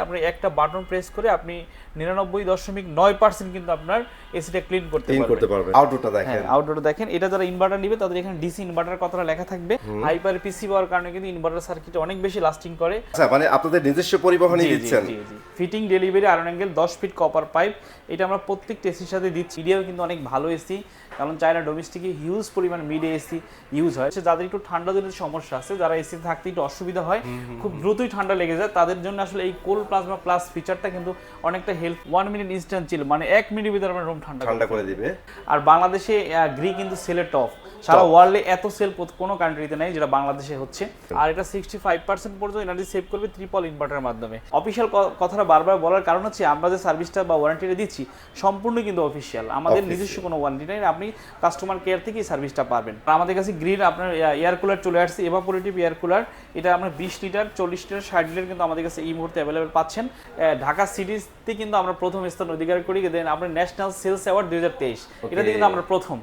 আপনি একটা button press করে আপনি 99.9% কিন্তু আপনার এসিটা ক্লিন করতে পারবেন। আউটডোরটা দেখেন, হ্যাঁ আউটডোরটা দেখেন। এটা যারা ইনভার্টার নিবে তাদের এখানে ডিসি ইনভার্টার কথাটা লেখা থাকবে। হাইপার পিসি পাওয়ার কারণে কিন্তু ইনভার্টার সার্কিট অনেক বেশি লাস্টিং করে। আচ্ছা মানে আপনাদের নিজস্ব পরিবহনই দিচ্ছেন? জি জি, fitting delivery iron angle 10 feet copper pipe, এটা আমরা প্রত্যেকটা এসির সাথে দিচ্ছি। মিডিয়াও কিন্তু অনেক ভালো এসি, কারণ চায়না ডোমেস্টিকে হিউজ পরিমাণ মিডিয়া এসি ইউজ হয়। যাদের একটু ঠান্ডা জনিত সমস্যা আছে, যারা এসি থাকতে একটু অসুবিধা হয়, খুব দ্রুতই ঠান্ডা লেগে যায়, তাদের জন্য আসলে এই কোল্ড প্লাজমা প্লাস ফিচারটা কিন্তু অনেকটা হেল্প। 1 মিনিট ইনস্ট্যান্ট চিল, মানে 1 মিনিটের ভিতরে আপনার রুম ঠান্ডা করে দিবে। আর বাংলাদেশে গ্রি কিন্তু সেলের টপ, সারা ওয়ার্ল্ডে এত সেল কোনো কান্ট্রিতে নাই যেটা বাংলাদেশে হচ্ছে। আর এটা 65% পর্যন্ত এনার্জি সেভ করবে ট্রিপল ইনভার্টারের মাধ্যমে। অফিশিয়াল কথাটা বারবার বলার কারণ হচ্ছে আমরা যে সার্ভিসটা বা ওয়ারেন্টিটা দিচ্ছি সম্পূর্ণ কিন্তু অফিশিয়াল, আমাদের নিজস্ব কোনো ওয়ারেন্টি নেই। আপনি কাস্টমার কেয়ার থেকে সার্ভিসটা পাবেন। আমাদের কাছে গ্রিন আপনার এয়ার কুলার চলে আসছে, এভাপোরেটিভ এয়ার কুলার। এটা আপনার 20 লিটার, 40 লিটার, 60 লিটার কিন্তু আমাদের কাছে এই মুহূর্তে অ্যাভেলেবেল পাচ্ছেন। ঢাকা সিটিতে কিন্তু আমরা প্রথম স্থান অধিকার করি। দেন আপনার ন্যাশনাল সেলস অ্যাওয়ার্ড 2023, এটাতে কিন্তু আমরা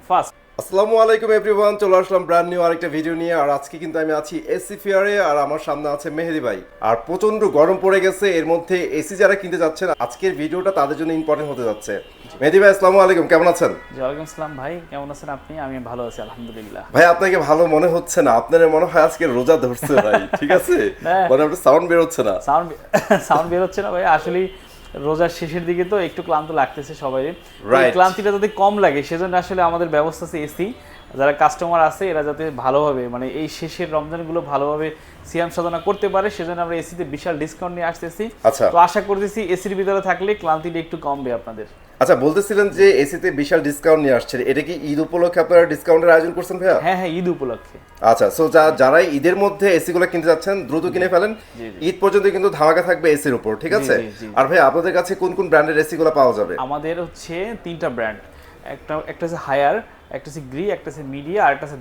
ফার্স্ট। আসসালামু আলাইকুম এভরিওয়ান, চলে আসলাম ব্র্যান্ড নিউ আরেকটা ভিডিও নিয়ে। আর আজকে কিন্তু আমি আছি এসি ফেয়ারে, আর আমার সামনে আছে মেহেদি ভাই। আর প্রচন্ড গরম পড়ে গেছে, এর মধ্যে এসি যারা কিনতে যাচ্ছেন আজকের ভিডিওটা তাদের জন্য ইম্পর্টেন্ট হতে যাচ্ছে। মেহেদি ভাই আসসালামু আলাইকুম, কেমন আছেন? ওয়ালাইকুম আসসালাম ভাই, কেমন আছেন আপনি? আমি ভালো আছি আলহামদুলিল্লাহ। ভাই আপনাকে ভালো মনে হচ্ছে না, আপনার মনে হয় আজকে রোজা ধরছে ভাই। ঠিক আছে, মানে আপনার সাউন্ড বের হচ্ছে না। সাউন্ড বের হচ্ছে না ভাই, আসলে রোজার শেষের দিকে তো একটু ক্লান্ত লাগতেছে সবাই। ক্লান্তিটা যদি কম লাগে সেজন্য আসলে আমাদের ব্যবস্থা আছে এসি। যারা কাস্টমার আছে এরা যাতে ভালোভাবে মানে এই শেষের রমজানগুলো ভালোভাবে সিয়াম সাধনা করতে পারে, সেজন্য আমরা এসিতে বিশাল ডিসকাউন্ট নিয়ে আসতেছি। তো আশা করতেছি এসির ভিতরে থাকলে ক্লান্তিটা একটু কমবে আপনাদের। আচ্ছা, বলতেছিলেন যে এসিতে বিশাল ডিসকাউন্ট নিয়ে আসছে, এটা কি ঈদ উপলক্ষে আপনারা ডিসকাউন্টের আয়োজন করছেন ভাইয়া? হ্যাঁ হ্যাঁ, ঈদ উপলক্ষে। আচ্ছা, সো যারা ঈদের মধ্যে এসি গুলো কিনতে যাচ্ছেন দ্রুত কিনে ফেলেন, ঈদ পর্যন্ত কিন্তু ধামাকা থাকবে এসির উপর। ঠিক আছে। আর ভাই আপনাদের কাছে কোন কোন ব্র্যান্ডের এসি গুলো পাওয়া যাবে? আমাদের হচ্ছে 3টা ব্র্যান্ড, একটা হচ্ছে হায়ার, একটা হচ্ছে গ্রি, একটা হচ্ছে মিডিয়া, আর একটা হচ্ছে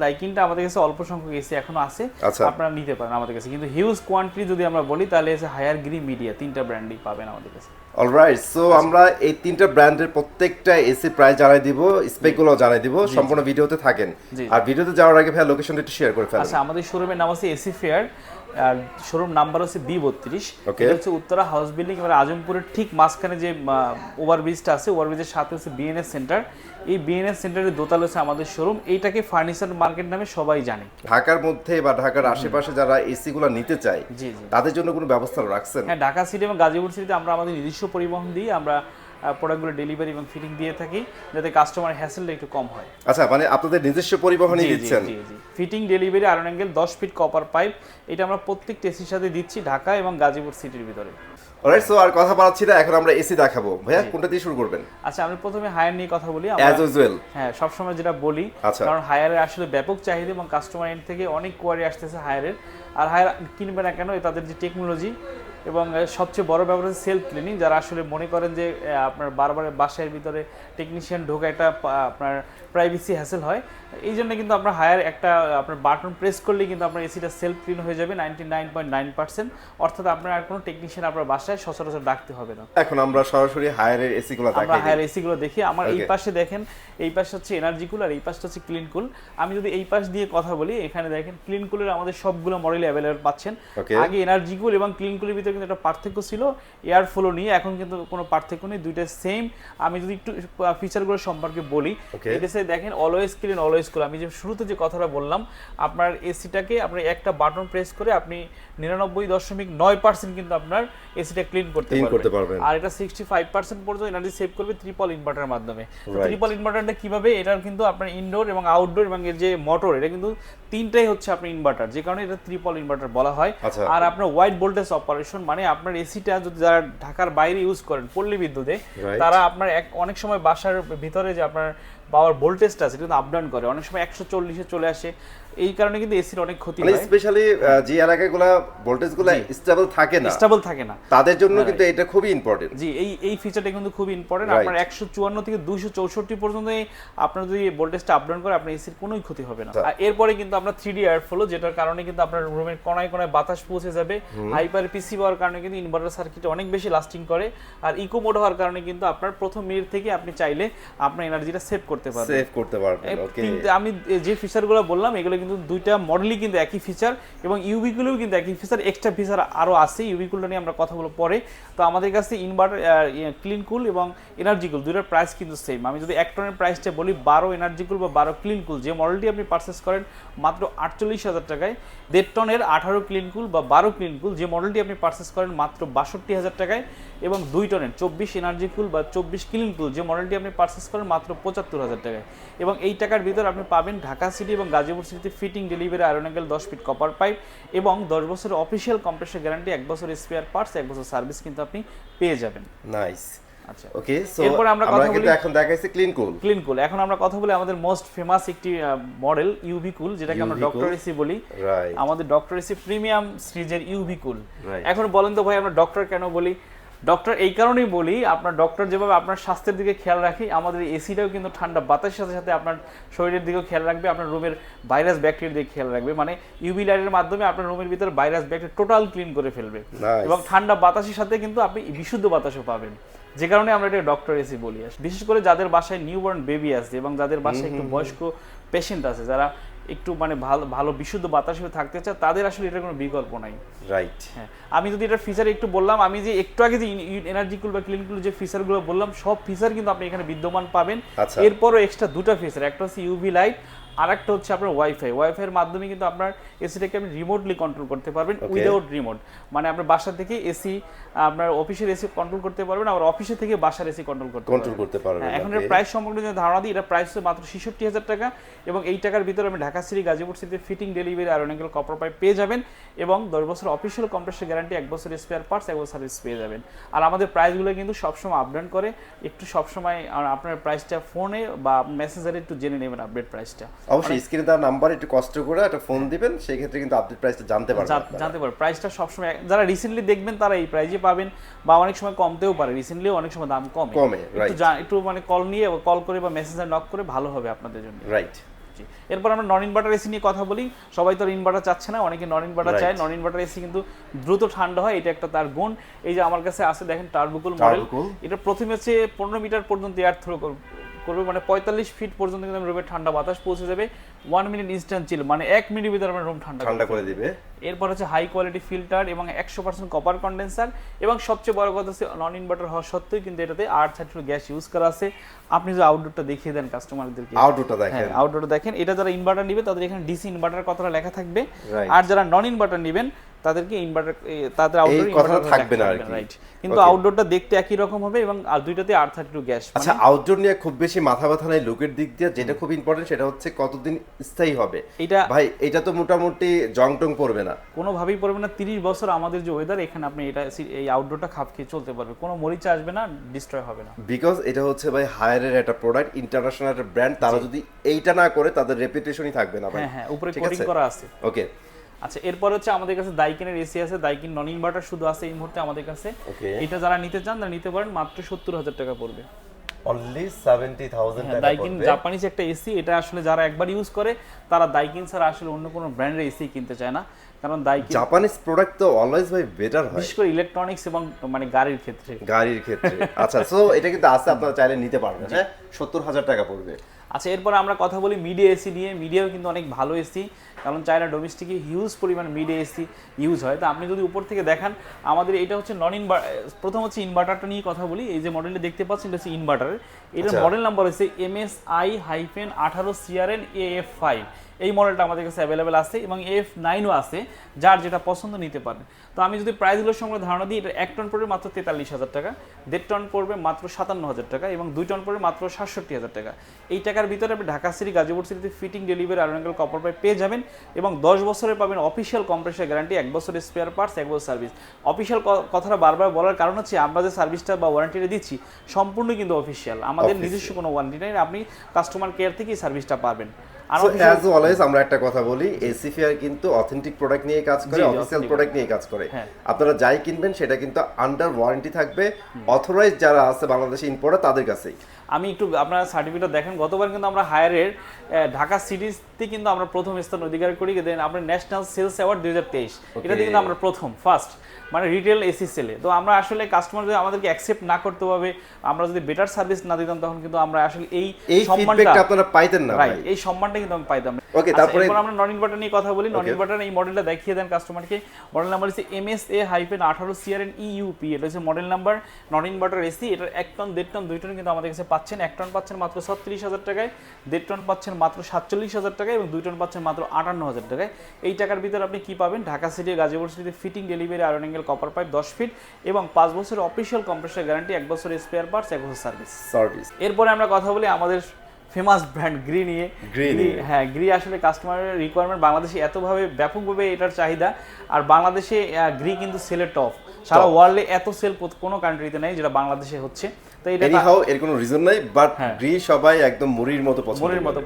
দাইকিনটা আমাদের কাছে অল্প সংখ্যক এসি এখনো আছে, আপনারা নিতে পারেন আমাদের কাছে। কিন্তু হিউজ কোয়ান্টিটি যদি আমরা বলি তাহলে হচ্ছে হায়ার, গ্রি, মিডিয়া 3টা ব্র্যান্ডই পাবেন আমাদের কাছে। অলরাইট, সো আমরা এই 3টা ব্র্যান্ডের প্রত্যেকটা এসি প্রাইস জানাই দিব, স্পেকগুলো জানাই দিব, সম্পূর্ণ ভিডিওতে থাকেন। আর ভিডিওতে যাওয়ার আগে ভাই লোকেশনটা একটু শেয়ার করে ফেলুন। আচ্ছা, আমাদের শোরুমের নাম আছে এসি ফেয়ার, আর শোরুম নাম্বার হচ্ছে B32। এটা হচ্ছে উত্তরা হাউস বিল্ডিং, এবার আজমপুরের ঠিক মাঝখানে যে ওভারব্রিজটা আছে, ওভারব্রিজের সাথে হচ্ছে বিএনএস সেন্টার। এই বিএনএস সেন্টারের দোতলা হচ্ছে আমাদের শোরুম। এইটাকে ফার্নিচার মার্কেট নামে সবাই জানে। ঢাকার মধ্যে বা ঢাকার আশেপাশে যারা এসি গুলো নিতে চায় তাদের জন্য কোনো ব্যবস্থা রাখছেন? হ্যাঁ, ঢাকা সিটি এবং গাজীপুর সিটিতে আমরা আমাদের নিজস্ব পরিবহন দিয়ে আমরা প্রোডাক্টগুলো ডেলিভারি এবং ফিটিং দিয়ে থাকি, যাতে কাস্টমার হ্যাসেলটা একটু কম হয়। আচ্ছা, মানে আপনাদের নিজস্ব পরিবহনই দিচ্ছেন? জি জি, fitting delivery iron angle 10 feet copper pipe, এটা আমরা প্রত্যেকটা এসির সাথে দিচ্ছি ঢাকা এবং গাজীপুর সিটির ভিতরে। অলরাইট, সো আর কথা বাড়াচ্ছি না, এখন আমরা এসি দেখাবো। ভাইয়া কোনটা দিয়ে শুরু করবেন? আচ্ছা, আমি প্রথমে হায়ার নিয়ে কথা বলি। অ্যাজ ইউজুয়াল, হ্যাঁ সবসময় যেটা বলি, কারণ হায়ারের আসলে ব্যাপক চাহিদা এবং কাস্টমার এন্ড থেকে অনেক কোয়ারি আসতেছে হায়ারের। আর হায়ার কিনবে না কেন, তাদের যে টেকনোলজি এবং সবচেয়ে বড় ব্যাপার হচ্ছে সেলফ ক্লিনিং। যারা আসলে মনে করেন যে আপনার বারবার বাসার ভিতরে টেকনিশিয়ান ঢোকা একটা আপনার প্রাইভেসি হ্যাসেল হয়, এই জন্য কিন্তু আমরা হায়ার একটা আপনার বাটন প্রেস করলেই কিন্তু আপনার এসিটা সেলফ ক্লিন হয়ে যাবে 99.9%। অর্থাৎ আপনার আর কোনো টেকনিশিয়ান আপনার বাসায় সচরাচর ডাকতে হবে না। এখন আমরা সরাসরি হায়ারের এসিগুলো দেখাই। আমরা হায়ার এসিগুলো দেখি। আমার এই পাশে দেখেন, এই পাশে হচ্ছে এনার্জি কুল আর এই পাশটা হচ্ছে ক্লিন কুল। আমি যদি এই পাশ দিয়ে কথা বলি, এখানে দেখেন ক্লিন কুলের আমাদের সবগুলো মডেল অ্যাভেলেবল পাচ্ছেন। আগে এনার্জি কুল এবং ক্লিন কুলের ভিতরে কিন্তু একটা পার্থক্য ছিল এয়ার ফ্লো নিয়ে, এখন কিন্তু কোনো পার্থক্য নেই, দুইটা সেম। আমি যদি একটু ফিচারগুলো সম্পর্কে বলি, এটাতে দেখেন অলওয়েজ ক্লিন অলওয়েজ কুল। আমি যে শুরুতে যে কথাটা বললাম, আপনার এসিটাকে আপনি একটা বাটন প্রেস করে আপনি 99.9% কিন্তু আপনার এসিটা ক্লিন করতে পারবেন। আর এটা 65% পর্যন্ত এনার্জি সেভ করবে ট্রিপল ইনভার্টারের মাধ্যমে। ট্রিপল ইনভার্টারটা কিভাবে? এটার কিন্তু আপনার ইনডোর এবং আউটডোর এবং এর যে মোটর, এটা কিন্তু তিনটাই হচ্ছে আপনার ইনভার্টার, যে কারণে এটা ট্রিপল ইনভার্টার বলা হয়। আর আপনার ওয়াইড ভোল্টেজ অপারেশন, মানে আপনার এসিটা যদি যারা ঢাকার বাইরে ইউজ করেন পল্লী বিদ্যুতে, তারা আপনার অনেক সময় বাসার ভিতরে যে আপনার পাওয়ার ভোল্টেজটা আছে কিন্তু আপ ডাউন করে, অনেক সময় 140-এ চলে আসে। এই কারণে কিন্তু এসির অনেক ক্ষতি হয়, স্পেশালি যে এলাকাগুলো ভোল্টেজগুলো স্টেবল থাকে না তাদের জন্য কিন্তু এটা খুবই ইম্পর্টেন্ট। জি, এই ফিচারটা কিন্তু খুব ইম্পর্টেন্ট। আপনার 154 থেকে 264 পর্যন্ত আপনার যদি ভোল্টেজটা আপ ডাউন করে, আপনার এসির কোনোই ক্ষতি হবে না। আর এরপরে কিন্তু আমরা 3D এয়ার ফ্লো, যেটার কারণে কিন্তু আপনার রুমের কোনায় কোনায় বাতাস পৌঁছে যাবে। হাইপার পিসি পাওয়ার কারণে কিন্তু ইনভার্টার সার্কিট অনেক বেশি লাস্টিং করে। আর ইকো মোড হওয়ার কারণে কিন্তু আপনার প্রথম মিনিট থেকে আপনি চাইলে আপনার এনার্জিটা সেভ করতে পারবেন। সেভ করতে পারবেন, ওকে। কিন্তু আমি যে ফিচারগুলো বললাম এগুলো কিন্তু দুইটা মডেলই কিন্তু একই ফিচার, এবং ইউভি কুলও কিন্তু একই ফিচার, এক্সট্রা ফিচার আরো আছে। ইউভি কুলটা নিয়ে আমরা কথা বলবো পরে। তো আমাদের কাছে ইনভার্টার, ক্লিন কুল এবং এনার্জি কুল দুইটার প্রাইস কিন্তু সেম। আমি যদি 1 টনের প্রাইসটা বলি, 12 এনার্জি কুল বা 12 ক্লিন কুল যে মডেলটি আপনি পারচেস করেন মাত্র 48,000 টাকায়, 1.5 টনের 18 ক্লিন কুল বা 12 ক্লিন কুল যে মডেলটি আপনি পারচেস করেন মাত্র 62,000 টাকায়, এবং 2 টনের 24 এনার্জি কুল বা 24 ক্লিন কুল যে মডেলটি আপনি পারচেস করেন মাত্র 75,000 টাকায়। এবং এই টাকার ভিতর আপনি পাবেন ঢাকা সিটি এবং গাজীপুর সিটিতে fitting, delivery, iron angle, 10 feet copper pipe এবং 10 বছরের অফিসিয়াল কম্প্রেসর গ্যারান্টি, 1 বছর স্পেয়ার পার্টস, 1 বছর সার্ভিস কিন্তু আপনি পেয়ে যাবেন। নাইস। আচ্ছা, ওকে। সো এরপর আমরা কথা বলি, এখন দেখাইছি ক্লিন কুল। ক্লিন কুল এখন আমরা কথা বলি আমাদের মোস্ট ফেমাস একটি মডেল ইউভি কুল, যেটাকে আমরা ডক্টর এসি বলি। আমাদের ডক্টর এসি প্রিমিয়াম সিরিজের ইউভি কুল। এখন বলেন তো ভাই, আমরা ডক্টর কেন বলি? ডক্টর এই কারণেই বলি, আপনার ডক্টর যেভাবে আপনার স্বাস্থ্যের দিকে খেয়াল রাখি, আমাদের এসিটাও কিন্তু ঠান্ডা বাতাসের সাথে সাথে আপনার শরীরের দিকেও খেয়াল রাখবে, আপনার রুমের ভাইরাস ব্যাকটেরিয়ার দিকে খেয়াল রাখবে। মানে ইউভি লাইটের মাধ্যমে আপনার রুমের ভিতরে ভাইরাস ব্যাকটেরিয়া টোটাল ক্লিন করে ফেলবে, এবং ঠান্ডা বাতাসের সাথে কিন্তু আপনি বিশুদ্ধ বাতাসও পাবেন, যে কারণে আমরা এটা ডক্টর এসি বলি। বিশেষ করে যাদের বাসায় নিউবর্ন বেবি আছে এবং যাদের বাসায় একটু বয়স্ক পেশেন্ট আছে, যারা একটু মানে ভালো বিশুদ্ধ বাতাস থাকতে চায়, তাদের আসলে এটার কোনো বিকল্প নাই। রাইট। হ্যাঁ, আমি যদি এটার ফিচার একটু বললাম, আমি যে একটু আগে যে এনার্জি কুল বা ক্লিন কুল যে ফিচারগুলো বললাম, সব ফিচার কিন্তু আপনি এখানে বিদ্যমান পাবেন। এরপরও এক্সট্রা দুটো ফিচার, একটা হচ্ছে ইউভি লাইট, আর একটা হচ্ছে আপনার ওয়াইফাই এর মাধ্যমে কিন্তু আপনার এসিটাকে আপনি রিমোটলি কন্ট্রোল করতে পারবেন, উইদাউট রিমোট। মানে আপনার বাসা থেকে এসি, আপনার অফিসের এসি কন্ট্রোল করতে পারবেন, আর অফিসে থেকে বাসার এসি কন্ট্রোল করতে পারবেন। এখন এর প্রাইস সম্পর্কে যদি ধারণা দিই, এটা প্রাইস হচ্ছে মাত্র 66,000 টাকা, এবং এই টাকার ভিতরে আপনি ঢাকা সিটি, গাজীপুর সিটিতে fitting, delivery, iron angle, copper pipe পেয়ে যাবেন, এবং 10 বছর অফিসিয়াল কম্প্রেসর গ্যারান্টি, 1 বছর স্পেয়ার পার্টস, 1 বছর সার্ভিস পেয়ে যাবেন। আর আমাদের প্রাইসগুলো কিন্তু সবসময় আপডেট করে, একটু সবসময় আপনার প্রাইসটা ফোনে বা মেসেঞ্জারে একটু জেনে নেবেন আপডেট প্রাইসটা। অবশ্যই স্ক্রিনে দেওয়া নাম্বার একটু কষ্ট করে একটা ফোন দিবেন, সেই ক্ষেত্রে কিন্তু আপডেট প্রাইসটা জানতে পারবেন। প্রাইসটা সবসময় যারা রিসেন্টলি দেখবেন তারা এই প্রাইসে পাবেন, বা অনেক সময় কমতেও পারে, রিসেন্টলি অনেক সময় দাম কমে। একটু মানে কল করে বা মেসেঞ্জার নক করে ভালো হবে আপনাদের জন্য। রাইট। এরপর আমরা নন ইনভার্টার এসি নিয়ে কথা বলি। সবাই তো ইনভার্টার চাচ্ছে না, অনেকে নন ইনভার্টার চায়। নন ইনভার্টার এসি কিন্তু দ্রুত ঠান্ডা হয়, এটা একটা তার গুণ। এই যে আমার কাছে আছে দেখেন টার্বোকুল মডেল, এটা প্রথমে হচ্ছে 15 মিটার পর্যন্ত এয়ার থ্রো করবে, মানে 45 ফিট পর্যন্ত কিন্তু রুমে ঠান্ডা বাতাস পৌঁছে যাবে। 1 মিনিট ইনস্ট্যান্ট চিল, মানে 1 মিনিটের ভিতরে আপনার রুম ঠান্ডা করে দিবে। এরপর হচ্ছে হাই কোয়ালিটি ফিল্টার এবং 100% কপার কন্ডেন্সার, এবং সবচেয়ে বড় কথা হচ্ছে নন ইনভার্টার হওয়া সত্ত্বেও কিন্তু এটাতে R32 গ্যাস ইউজ করা আছে। আপনি যে আউটডোরটা দেখিয়ে দেন কাস্টমারদেরকে, আউটডোরটা দেখেন। এটা যারা ইনভার্টার নিবে তাদের এখানে ডিসি ইনভার্টার কথাটা লেখা থাকবে, আর যারা নন ইনভার্টার নেবেন তাদেরকে ইনভার্টার, তাদের আউটডোর কথা থাকবে না আর কি। রাইট, কিন্তু আউটডোরটা দেখতে একই রকম হবে, এবং আর দুইটাতে R32 গ্যাস। আচ্ছা, আউটডোর নিয়ে খুব বেশি মাথা ব্যথা নাই লুকের দিক দিয়ে, যেটা খুব ইম্পর্টেন্ট সেটা হচ্ছে কতদিন স্থায়ী হবে। এটা ভাই, এটা তো মোটামুটি জং টং পড়বে না, কোনোভাবেই পড়বে না। 30 বছর আমাদের যে ওয়েদার, এখানে আপনি এটা এই আউটডোরটা খাপ খেয়ে চলতে পারবে, কোনো মরিচা আসবে না, ডিস্ট্রয় হবে না। বিকজ এটা হচ্ছে ভাই হায়ারের একটা প্রোডাক্ট, ইন্টারন্যাশনাল একটা ব্র্যান্ড, তারা যদি এইটা না করে তাদের রেপুটেশনই থাকবে না ভাই। হ্যাঁ, উপরে কোটিং করা আছে। ওকে। আচ্ছা, এরপর হচ্ছে আমাদের কাছে দাইকিনের এসি আছে, দাইকিন নন ইনভার্টার শুধু আছে এই মুহূর্তে আমাদের কাছে। এটা যারা নিতে চান তারা নিতে পারেন, মাত্র 70,000 টাকা পড়বে। অনলি 70,000 টাকা। দাইকিন জাপানিজ একটা এসি, এটা আসলে যারা একবার ইউজ করে তারা দাইকিন ছাড়া আসলে অন্য কোনো ব্র্যান্ডের এসি কিনতে চায় না, কারণ দাইকিন জাপানিজ প্রোডাক্ট তো অলওয়েজ ভাই বেটার হয়, বিশেষ করে ইলেকট্রনিক্স এবং মানে গাড়ির ক্ষেত্রে। আচ্ছা, সো এটা কিন্তু আছে, আপনারা চাইলে নিতে পারবেন। হ্যাঁ, 70,000 টাকা পড়বে। আচ্ছা, এরপর আমরা কথা বলি মিডিয়া এসি নিয়ে। মিডিয়াও কিন্তু অনেক ভালো এসি, কারণ চায়না ডোমেস্টিকে হিউজ পরিমাণ মিডিয়া এসি ইউজ হয়। তো আপনি যদি উপর থেকে দেখান, আমাদের এটা হচ্ছে নন ইনভার্টার। প্রথম হচ্ছে ইনভার্টারটা নিয়ে কথা বলি। এই যে মডেলটা দেখতে পাচ্ছেন এটা হচ্ছে ইনভার্টারের, এটার মডেল নাম্বার হচ্ছে MSI-18CRN AF5। এই মডেলটা আমাদের কাছে অ্যাভেলেবেল আছে, এবং AF9ও আছে, যার যেটা পছন্দ নিতে পারেন। তো আমি যদি প্রাইসগুলোর সঙ্গে ধারণা দিই, এটা 1 টন পড়বে মাত্র 43,000 টাকা, 1.5 টন পড়বে মাত্র 57,000 টাকা, এবং 2 টন পড়বে মাত্র 67,000 টাকা। এই টাকার ভিতরে আপনি ঢাকা সিটি, গাজীপুর সিটিতে fitting, delivery, iron angle, copper pipe পেয়ে যাবেন, এবং 10 বছরের পাবেন অফিসিয়াল কম্প্রেসর গ্যারান্টি, 1 বছর স্পেয়ার পার্টস, 1 বছর সার্ভিস। অফিসিয়াল কথাটা বারবার বলার কারণ হচ্ছে আমরা যে সার্ভিসটা বা ওয়ারেন্টিটা দিচ্ছি সম্পূর্ণ কিন্তু অফিসিয়াল, আমাদের নিজস্ব কোনো ওয়ারেন্টি নেই, আপনি কাস্টমার কেয়ার থেকেই সার্ভিসটা পাবেন। অ্যাজ অলওয়েজ আমরা একটা কথা বলি, এসি ফেয়ার কিন্তু অথেন্টিক প্রোডাক্ট নিয়ে কাজ করে, অফিসিয়াল প্রোডাক্ট নিয়ে কাজ করে। আপনারা যাই কিনবেন সেটা কিন্তু আন্ডার ওয়ারেন্টি থাকবে, অথরাইজড যারা আছে বাংলাদেশে ইম্পোর্টার তাদের কাছেই। আমি একটু আপনার সার্টিফিকেট দেখেন, গতবার কিন্তু আমরা হায়ারের ঢাকা সিটিতে কিন্তু আমরা প্রথম স্থান অধিকার করি, দেন আমরা ন্যাশনাল সেলস অ্যাওয়ার্ড 2023 এটাতে কিন্তু আমরা প্রথম ফার্স্ট মানে রিটেল এসি সেলে। তো আমরা আসলে কাস্টমার যদি আমাদেরকে অ্যাকসেপ্ট না করতে হবে, আমরা যদি বেটার সার্ভিস না দিতাম, তখন কিন্তু আমরা আসলে এই সম্মানটা আপনারা পাইতেন না ভাই, এই সম্মানটা কিন্তু আমি পাইতাম। ওকে, তারপরে আমরা নন ইনভার্টার নিয়ে কথা বলি। নন ইনভার্টার এই মডেলটা দেখিয়ে দেন কাস্টমারকে। মডেল নাম্বার হচ্ছে MSA-18CRN-EUP, এটা হচ্ছে মডেল নাম্বার নন ইনভার্টার এসি। এটার 1 টন 1.5 টন 2 টন কিন্তু আমাদের কাছে পাচ্ছেন। 1 টন পাচ্ছেন মাত্র 36,000 টাকায়, 1.5 টন পাচ্ছেন মাত্র 47,000 টাকায় এবং 2 টন পাচ্ছেন মাত্র 58,000 টাকায়। এই টাকার ভিতরে আপনি কি পাবেন? ঢাকা সিটি গাজীপুর সিটিতে fitting, delivery, iron angle, copper pipe 10 feet এবং 5 বছরের অফিসিয়াল কম্প্রেসর গ্যারান্টি, 1 বছর স্পেয়ার পার্টস, 1 বছর সার্ভিস। এরপরে আমরা কথা বলি আমাদের ফেমাস ব্র্যান্ড গ্রি নিয়ে। হ্যাঁ, গ্রি আসলে কাস্টমারের রিকোয়ারমেন্ট, বাংলাদেশে এতভাবে ব্যাপকভাবে এটার চাহিদা। আর বাংলাদেশে গ্রি কিন্তু সেলের টপ, সারা ওয়ার্ল্ডে এত সেল কোনো কান্ট্রিতে নেই যেটা বাংলাদেশে হচ্ছে। তো এটা এর কোনো রিজন নাই, বাট গ্রি সবাই একদম মুড়ির মতো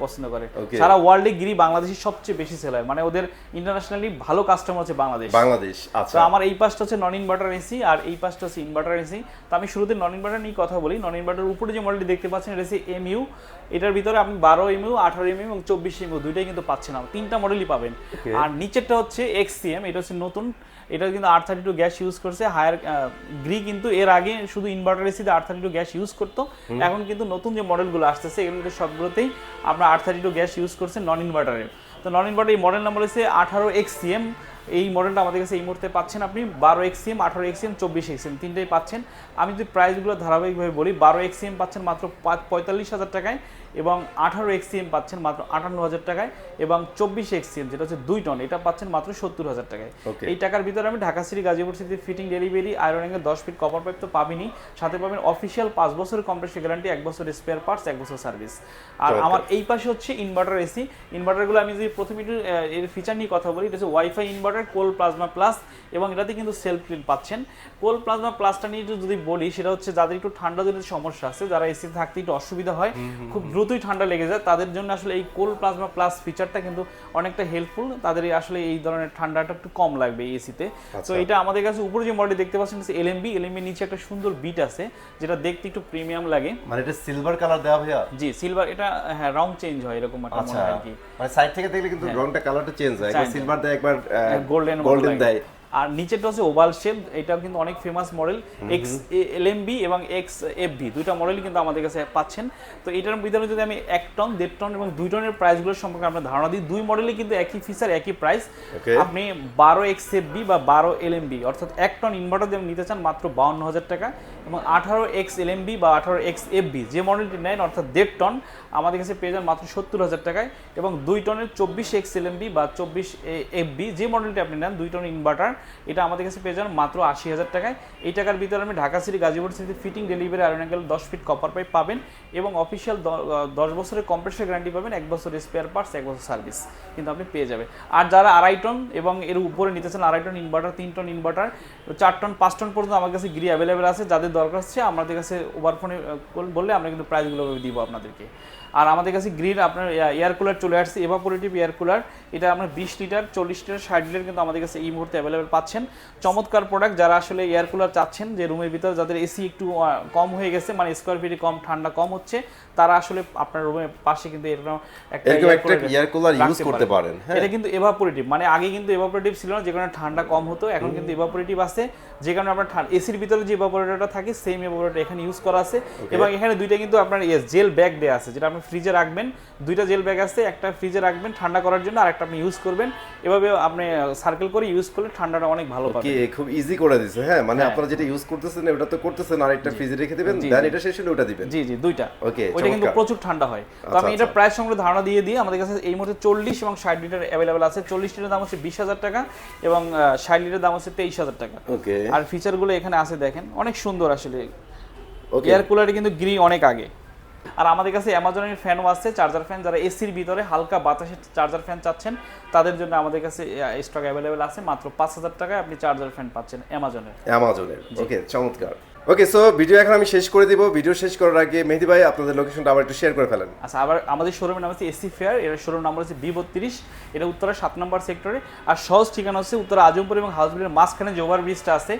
পছন্দ করে। সারা ওয়ার্ল্ডে গ্রি বাংলাদেশের সবচেয়ে বেশি সেল হয়, মানে ওদের ইন্টারন্যাশনালি ভালো কাস্টমার হচ্ছে বাংলাদেশ। আচ্ছা, তো আমার এই পাশটা হচ্ছে নন ইনভার্টার এসি আর এই পাশটা হচ্ছে ইনভার্টার এসি। তো আমি শুরুতে নন ইনভার্টার নিয়ে কথা বলি। নন ইনভার্টার উপরে যে মডেলটি দেখতে পাচ্ছেন এটা হচ্ছে এমইউ। এটার ভিতরে আপনি 12 এমইউ, 18 এমইউ এবং 24 এমইউ দুইটাই কিন্তু পাচ্ছেন, তিনটা মডেলই পাবেন। আর নিচেরটা হচ্ছে এক্সসিএম, এটা হচ্ছে নতুন, এটা কিন্তু R32 গ্যাস ইউজ করছে। হায়ার গ্রি কিন্তু এর আগে শুধু ইনভার্টার এসিতে R32 গ্যাস ইউজ করতো, এখন কিন্তু নতুন যে মডেলগুলো আসতেছে এগুলোতে সবগুলোতেই আমরা R32 গ্যাস ইউজ করছে নন ইনভার্টারে। তো নন ইনভার্টার এই মডেল নাম্বার হচ্ছে 18XCM। এই মডেলটা আমাদের কাছে এই মুহূর্তে পাচ্ছেন আপনি 12XCM, 18XCM, 24XCM তিনটেই পাচ্ছেন। আমি যদি প্রাইসগুলো ধারাবাহিকভাবে বলি, 12XCM পাচ্ছেন মাত্র 45,000 টাকায় এবং 18XCM পাচ্ছেন মাত্র 58,000 টাকায় এবং 24XCM যেটা হচ্ছে 2 টন এটা পাচ্ছেন মাত্র 70,000 টাকায়। এই টাকার ভিতরে আমি Dhaka city Gazipur city fitting, delivery, iron angle 10 feet copper pipe তো পাবেনই, সাথে পাবেন অফিসিয়াল 5 বছরের কম্প্রেসর গ্যারান্টি, 1 বছর স্পেয়ার পার্টস, 1 বছর সার্ভিস। আর আমার এই পাশে হচ্ছে ইনভার্টার এসি। ইনভার্টারগুলো আমি যদি প্রথমে একটু এর ফিচার নিয়ে কথা বলি, এটা হচ্ছে ওয়াইফাই ইনভার্টার, কোল প্লাজমা প্লাস এবং এটাতে কিন্তু সেলফ ক্লিন পাচ্ছেন। কোল প্লাজমা প্লাসটা নিয়ে যদি বলি, সেটা হচ্ছে যাদের একটু ঠান্ডা জনিত সমস্যা আছে, যারা এসিতে থাকতে একটু অসুবিধা হয়, খুব দ্রুতই ঠান্ডা লেগে যায়, তাদের জন্য আসলে এই কোল প্লাজমা প্লাস ফিচারটা কিন্তু অনেকটা হেল্পফুল। তাদের আসলে এই ধরনের ঠান্ডাটা একটু কম লাগবে এসিতে। তো এটা আমাদের কাছে উপরে যে মডেল দেখতে পাচ্ছেন এলএমবি নিচে একটা সুন্দর বিট আছে যেটা দেখতে একটু প্রিমিয়াম লাগে। মানে এটা সিলভার কালার দেওয়া ভাইয়া? জি সিলভার, এটা হ্যাঁ রং চেঞ্জ হয় এরকম একটা মনে হয় আর কি, মানে সাইড থেকে দেখলে কিন্তু রংটা কালারটা চেঞ্জ হয়, একবার সিলভার দেয়, একবার গোল্ডেন দেয়। আর নিচেরটা হচ্ছে ওভাল শেপ, এটাও কিন্তু অনেক ফেমাস মডেল। XLMB এবং XFB দুইটা মডেলই কিন্তু আমাদের কাছে পাচ্ছেন। তো এটার ভিতরে যদি আমি 1 টন, 1.5 টন এবং 2 টনের প্রাইসগুলোর সম্পর্কে আমরা ধারণা দিই, দুই মডেলই কিন্তু একই ফিচার, একই প্রাইস। আপনি 12XFB বা 12LMB অর্থাৎ 1 টন ইনভার্টার দিয়ে নিতে চান মাত্র 52,000 টাকা এবং 18XLMB বা 18XFB যে মডেলটি নেন অর্থাৎ 1.5 টন আমাদের কাছে পেয়ে যান মাত্র 70,000 টাকায় এবং 2 টনের 24XLMB বা 24FB যে মডেলটি আপনি নেন 2 টন ইনভার্টার, এটা আমাদের কাছে পেয়ে যান মাত্র 80,000 টাকায়। এই টাকার ভিতরে আপনি Dhaka city Gazipur city fitting, delivery, iron angle 10 feet copper pipe পাবেন এবং অফিসিয়াল 10 বছরের কম্প্রেসর গ্যারান্টি পাবেন, 1 বছর স্পেয়ার পার্টস, 1 বছর সার্ভিস কিন্তু আপনি পেয়ে যাবেন। আর যারা 2.5 টন এবং এর উপরে নিতে চান 2.5 ton inverter, 3 ton inverter, 4 ton 5 ton পর্যন্ত আমার কাছে গ্রি অ্যাভেলেবেল আছে। যাদের দরকার হচ্ছে আমাদের কাছে ওভার ফোনে বললে আমরা কিন্তু প্রাইসগুলো দিব আপনাদেরকে। আর আমাদের কাছে গ্রিন আপনার এয়ার কুলার চলে আসছে, এভাপোরেটিভ এয়ার কুলার, এটা আপনার 20 লিটার, 40 লিটার, 60 লিটার কিন্তু আমাদের কাছে এই মুহূর্তে অ্যাভেলেবেল পাচ্ছেন। চমৎকার প্রোডাক্ট, যারা আসলে এয়ার কুলার চাচ্ছেন যে রুমের ভিতরে যাদের এসি একটু কম হয়ে গেছে, মানে স্কোয়ার ফিটে কম ঠান্ডা কম হচ্ছে, তারা আসলে আপনার রুমের পাশে কিন্তু এরকম একটা এয়ার কুলার ইউজ করতে পারেন। এটা কিন্তু এভাপোরেটিভ, মানে আগে কিন্তু এভাপোরেটিভ ছিল না, যে কারণে ঠান্ডা কম হতো, এখন কিন্তু এভাপোরেটিভ আছে, যে কারণে আপনার এসির ভিতরে যে এভাপোরেটরটা থাকে সেম এভাপোরেটর এখানে ইউজ করা আছে এবং এখানে দুইটা কিন্তু আপনার জেল ব্যাগ দেয়া আছে, যেটা আপনি ফ্রিজে রাখবেন, দুইটা জেল ব্যাগ আছে, একটা ফ্রিজে রাখবেন ঠান্ডা করার জন্য আর একটা আপনি ইউজ করবেন, এভাবে আপনি সার্কেল করে ইউজ করলে ঠান্ডাটা অনেক ভালো পাবেন। ওকে, খুব ইজি করে দিয়েছে। হ্যাঁ, মানে আপনারা যেটা ইউজ করতেছেন ওটা তো করতেছেন, আর একটা ফ্রিজে রেখে দিবেন, দেন এটা শেষ হলে ওটা দিবেন। জি জি, দুইটা। ওকে, ওইটা কিন্তু প্রচুর ঠান্ডা হয়। তো আমি এটা প্রাইস সম্পর্কে ধারণা দিয়ে দিই। আমাদের কাছে এই মুহূর্তে 40 এবং 60 লিটার অ্যাভেলেবেল আছে। 40 লিটার দাম হচ্ছে 20,000 টাকা এবং 60 লিটার দাম হচ্ছে 23,000 টাকা। ওকে, আর ফিচারগুলো এখানে আছে দেখেন, অনেক সুন্দর আসলে। এয়ার কুলারে কিন্তু গ্রি অনেক আগে। আর আমাদের কাছে অ্যামাজনের ফ্যানও আছে, চার্জার ফ্যান, যারা এসির ভিতরে হালকা বাতাসে চার্জার ফ্যান চাচ্ছেন তাদের জন্য আমাদের কাছে স্টক অ্যাভেলেবেল আছে। মাত্র 5,000 টাকায় আপনি চার্জার ফ্যান পাচ্ছেন অ্যামাজনের। ওকে, চমৎকার। ওকে, সো ভিডিও এখন আমি শেষ করে দিব। ভিডিও শেষ করার আগে মেহেদী ভাই আপনাদের লোকেশনটা আবার একটু শেয়ার করে ফেলেন। আচ্ছা, আবার আমাদের শোরুমের নাম হচ্ছে এসি ফেয়ার, এর শোরুম নাম্বার হচ্ছে B32, এটা উত্তরা 7 নম্বর সেক্টরে। আর সহজ ঠিকানা হচ্ছে উত্তরা আজমপুর এবং হাউসবিলের মাঝখানে যে ওভারব্রিজটা আছে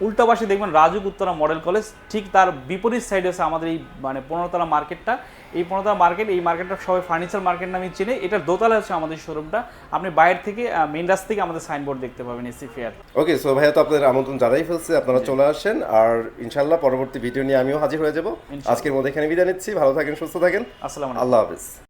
উল্টা পাশে দেখবেন রাজুক উত্তরা মডেল কলেজ, ঠিক তার বিপরীত সাইডে আছে আমাদের এই মানে 15তলা মার্কেটটা। এই 15তলা মার্কেট, এই মার্কেটটা সবাই ফার্নিচার মার্কেট নামে চেনে। এটার দোতলা আছে আমাদের শোরুমটা। আপনি বাইরে থেকে মেইন রাস্তা থেকে আমাদের সাইনবোর্ড দেখতে পাবেন এসি ফেয়ার। ওকে, সো ভাইয়া তো আপনাদের আমন্ত্রণ জানাই ফেলছে, আপনারা চলে আসেন। আর ইনশাল্লাহ পরবর্তী ভিডিও নিয়ে আমিও হাজির হয়ে যাব। আজকের মধ্যে এখানে বিদায় নিচ্ছি। ভালো থাকেন, সুস্থ থাকেন। আসসালামু আলাইকুম। আল্লাহ হাফেজ।